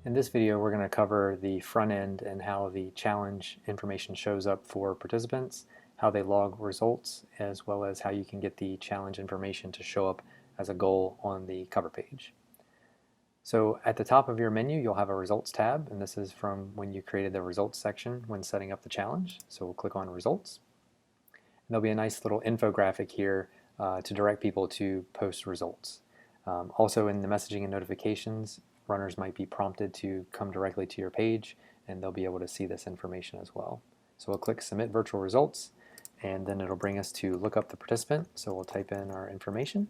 In this video, we're going to cover the front end and how the challenge information shows up for participants, how they log results, as well as how you can get the challenge information to show up as a goal on the cover page. So at the top of your menu, you'll have a results tab, and this is from when you created the results section when setting up the challenge. So we'll click on results. And there'll be a nice little infographic here to direct people to post results. Also in the messaging and notifications, runners might be prompted to come directly to your page, and they'll be able to see this information as well. So we'll click Submit Virtual Results, and then it'll bring us to look up the participant. So we'll type in our information,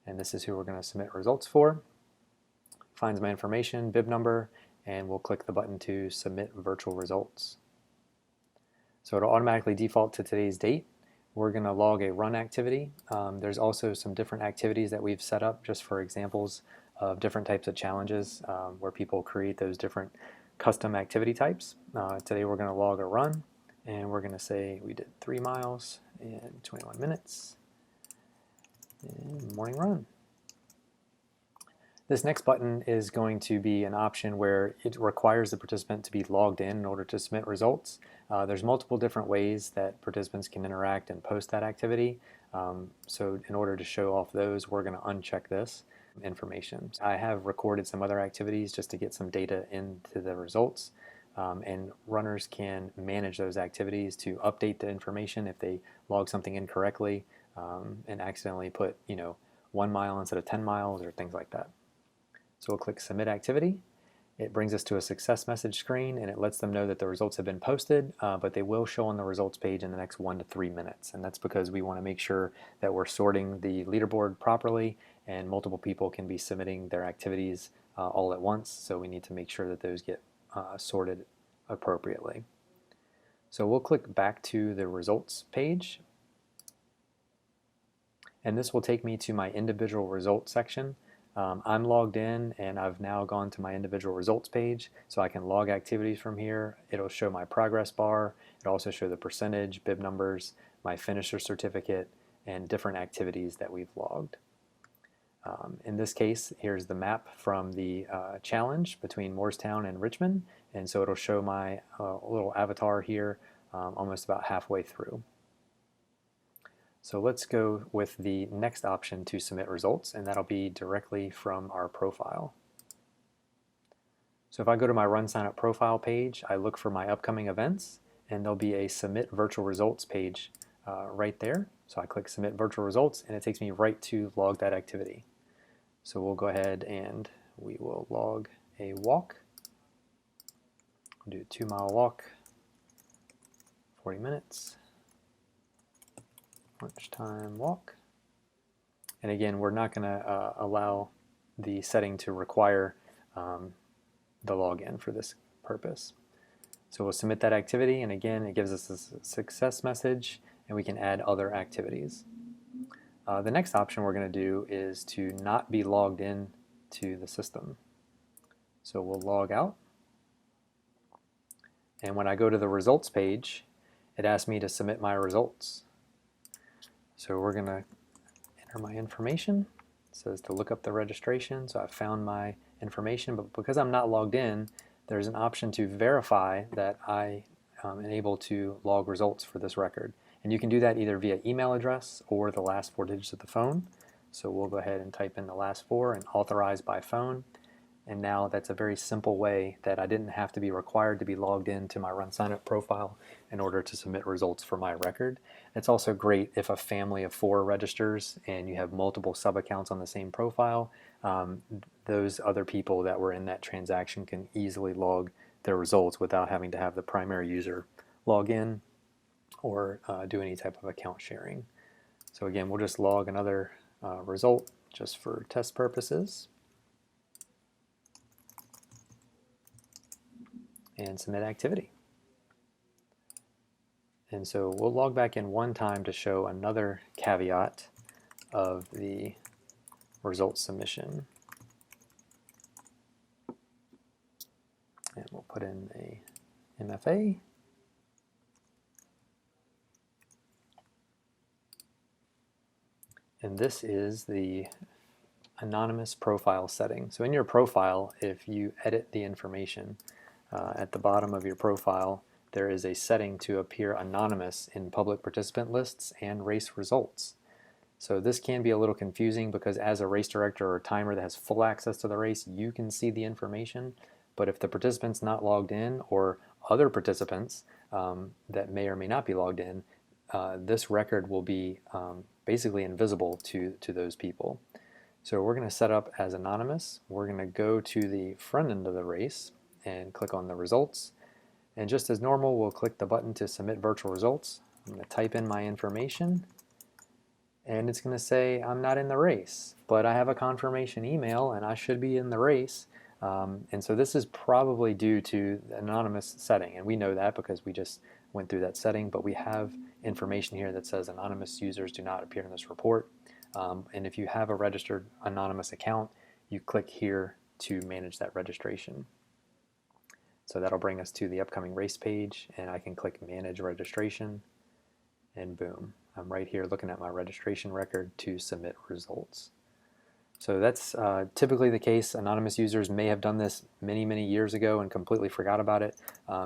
and this is who we're going to submit results for. Finds my information, bib number, and we'll click the button to Submit Virtual Results. So it'll automatically default to today's date. We're going to log a run activity. There's also some different activities that we've set up just for examples of different types of challenges where people create those different custom activity types. Today we're going to log a run, and we're going to say we did 3 miles in 21 minutes and morning run. This next button is going to be an option where it requires the participant to be logged in order to submit results. There's multiple different ways that participants can interact and post that activity. So in order to show off those, we're going to uncheck this information. I have recorded some other activities just to get some data into the results, and runners can manage those activities to update the information if they log something incorrectly and accidentally put 1 mile instead of 10 miles or things like that. So we'll click Submit Activity. It brings us to a success message screen, and it lets them know that the results have been posted, but they will show on the results page in the next 1 to 3 minutes. And that's because we want to make sure that we're sorting the leaderboard properly, and multiple people can be submitting their activities all at once. So we need to make sure that those get sorted appropriately. So we'll click back to the results page. And this will take me to my individual results section. I'm logged in, and I've now gone to my individual results page, so I can log activities from here. It'll show my progress bar. It'll also show the percentage, bib numbers, my finisher certificate, and different activities that we've logged. In this case, here's the map from the challenge between Moorestown and Richmond, and so it'll show my little avatar here almost about halfway through. So let's go with the next option to submit results, and that'll be directly from our profile. So if I go to my RunSignup profile page, I look for my upcoming events, and there'll be a Submit Virtual Results page right there. So I click Submit Virtual Results, and it takes me right to log that activity. So we'll go ahead and we will log a walk. We'll do a 2-mile walk, 40 minutes. Lunchtime walk. And again, we're not going to allow the setting to require the login for this purpose. So we'll submit that activity, and again, it gives us a success message, and we can add other activities. The next option we're going to do is to not be logged in to the system. So we'll log out, and when I go to the results page, it asks me to submit my results. So we're going to enter my information. It says to look up the registration, so I've found my information, but because I'm not logged in, there's an option to verify that I am able to log results for this record. And you can do that either via email address or the last 4 digits of the phone. So we'll go ahead and type in the last 4 and authorize by phone. And now that's a very simple way that I didn't have to be required to be logged into my RunSignup profile in order to submit results for my record. It's also great if a family of 4 registers and you have multiple sub-accounts on the same profile. Those other people that were in that transaction can easily log their results without having to have the primary user log in or do any type of account sharing. So again, we'll just log another result just for test purposes. And submit activity. And so we'll log back in one time to show another caveat of the result submission. And we'll put in a MFA. And this is the anonymous profile setting. So in your profile, if you edit the information at the bottom of your profile, there is a setting to appear anonymous in public participant lists and race results. So this can be a little confusing because as a race director or timer that has full access to the race, you can see the information. But if the participant's not logged in, or other participants that may or may not be logged in, this record will be basically invisible to those people. So we're going to set up as anonymous. We're going to go to the front end of the race and click on the results. And just as normal, we'll click the button to submit virtual results. I'm going to type in my information, and it's going to say I'm not in the race, but I have a confirmation email and I should be in the race. And so this is probably due to the anonymous setting, and we know that because we just went through that setting, but we have information here that says anonymous users do not appear in this report. And if you have a registered anonymous account, you click here to manage that registration. So that'll bring us to the upcoming race page, and I can click Manage Registration, and boom, I'm right here looking at my registration record to submit results. So that's typically the case. Anonymous users may have done this many years ago and completely forgot about it.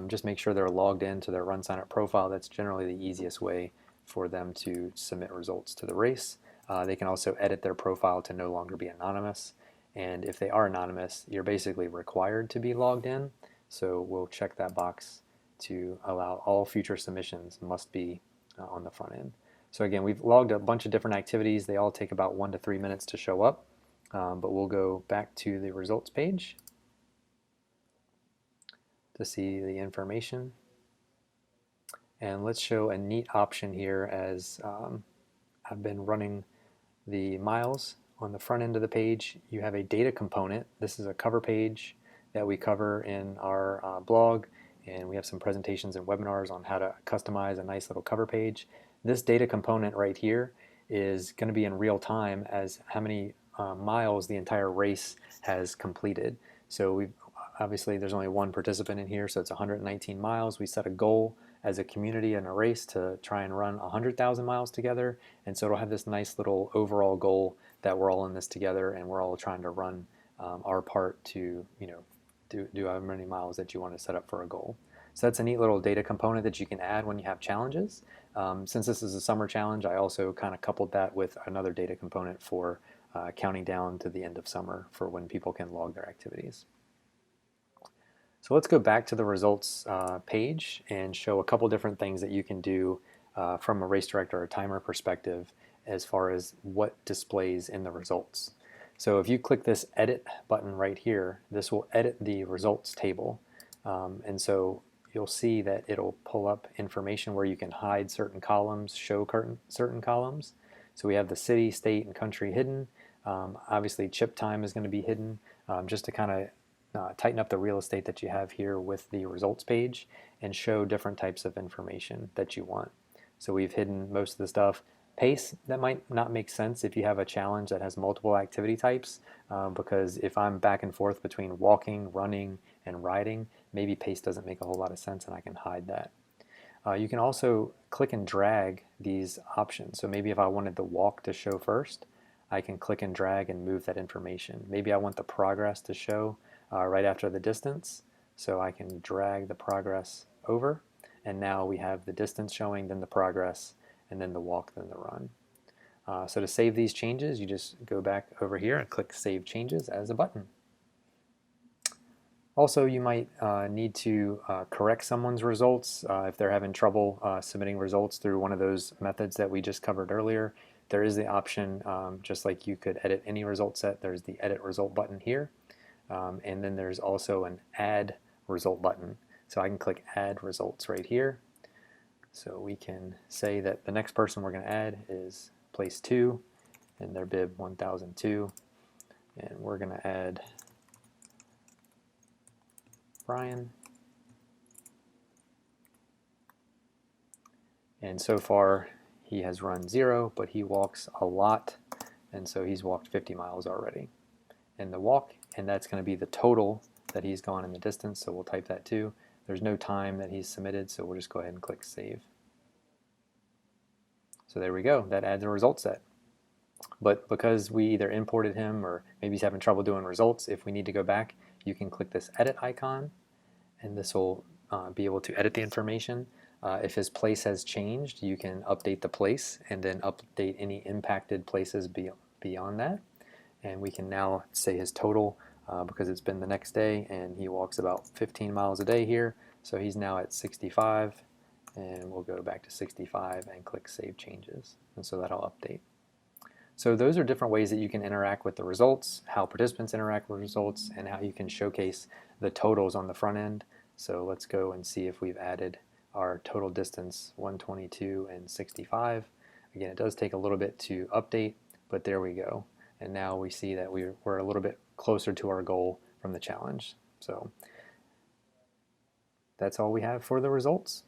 Just make sure they're logged into their RunSignup profile. That's generally the easiest way for them to submit results to the race. They can also edit their profile to no longer be anonymous. And if they are anonymous, you're basically required to be logged in. So we'll check that box to allow all future submissions must be on the front end. So again, we've logged a bunch of different activities. They all take about 1 to 3 minutes to show up. But we'll go back to the results page to see the information. And let's show a neat option here as I've been running the miles. On the front end of the page, you have a data component. This is a cover page that we cover in our blog, and we have some presentations and webinars on how to customize a nice little cover page. This data component right here is going to be in real time as how many miles the entire race has completed. So obviously there's only one participant in here, so it's 119 miles. We set a goal as a community in a race to try and run 100,000 miles together, and so it'll have this nice little overall goal that we're all in this together, and we're all trying to run our part to do how many miles that you want to set up for a goal. So that's a neat little data component that you can add when you have challenges. Since this is a summer challenge, I also kind of coupled that with another data component for counting down to the end of summer for when people can log their activities. So let's go back to the results page and show a couple different things that you can do from a race director or timer perspective as far as what displays in the results. So if you click this edit button right here, this will edit the results table. And so you'll see that it'll pull up information where you can hide certain columns, show certain columns. So we have the city, state, and country hidden. Obviously chip time is going to be hidden just to kind of tighten up the real estate that you have here with the results page and show different types of information that you want. So we've hidden most of the stuff. Pace, that might not make sense if you have a challenge that has multiple activity types because if I'm back and forth between walking, running, and riding, maybe pace doesn't make a whole lot of sense and I can hide that. You can also click and drag these options. So maybe if I wanted the walk to show first, I can click and drag and move that information. Maybe I want the progress to show right after the distance, so I can drag the progress over, and now we have the distance showing, then the progress, and then the walk, then the run. So to save these changes, you just go back over here and click Save Changes as a button. Also, you might need to correct someone's results if they're having trouble submitting results through one of those methods that we just covered earlier. There is the option, just like you could edit any result set, there's the Edit Result button here. And then there's also an Add Result button. So I can click Add Results right here. So we can say that the next person we're going to add is place 2, and their bib 1002. And we're going to add Brian. And so far he has run 0, but he walks a lot, and so he's walked 50 miles already. And the walk, and that's going to be the total that he's gone in the distance, so we'll type that too. There's no time that he's submitted, so we'll just go ahead and click Save. So there we go, that adds a result set. But because we either imported him or maybe he's having trouble doing results, if we need to go back, you can click this edit icon, and this will be able to edit the information. If his place has changed, you can update the place and then update any impacted places beyond that. And we can now say his total because it's been the next day and he walks about 15 miles a day here. So he's now at 65, and we'll go back to 65 and click Save Changes. And so that'll update. So those are different ways that you can interact with the results, how participants interact with results, and how you can showcase the totals on the front end. So let's go and see if we've added our total distance 122 and 65. Again, it does take a little bit to update, but there we go. And now we see that we're a little bit closer to our goal from the challenge. So that's all we have for the results.